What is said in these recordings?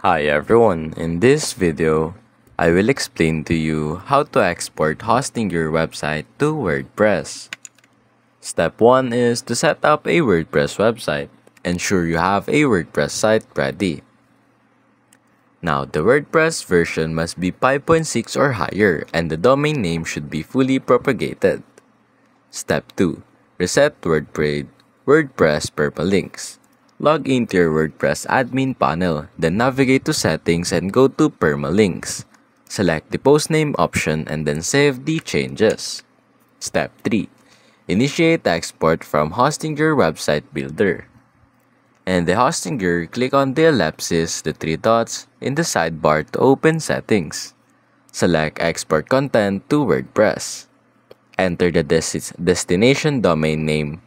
Hi everyone, in this video, I will explain to you how to export hosting your website to WordPress. Step 1 is to set up a WordPress website. Ensure you have a WordPress site ready. Now, the WordPress version must be 5.6 or higher and the domain name should be fully propagated. Step 2. Reset WordPress permalinks. Log into your WordPress admin panel, then navigate to Settings and go to Permalinks. Select the post name option and then save the changes. Step 3. Initiate export from Hostinger Website Builder. In the Hostinger, click on the ellipsis, the three dots, in the sidebar to open Settings. Select Export Content to WordPress. Enter the destination domain name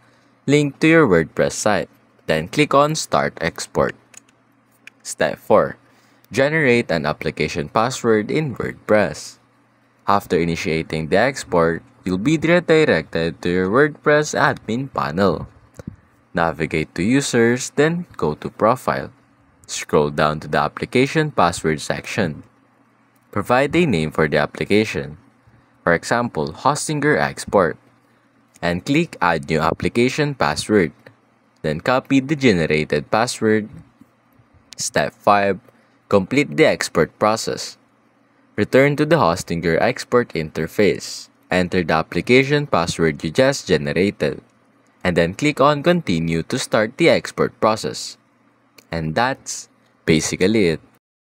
linked to your WordPress site. Then click on Start Export. Step 4. Generate an application password in WordPress. After initiating the export, you'll be redirected to your WordPress admin panel. Navigate to Users, then go to Profile. Scroll down to the Application Password section. Provide a name for the application. For example, Hostinger Export. And click Add New Application Password. Then copy the generated password. Step 5. Complete the export process. Return to the Hostinger export interface. Enter the application password you just generated. And then click on Continue to start the export process. And that's basically it.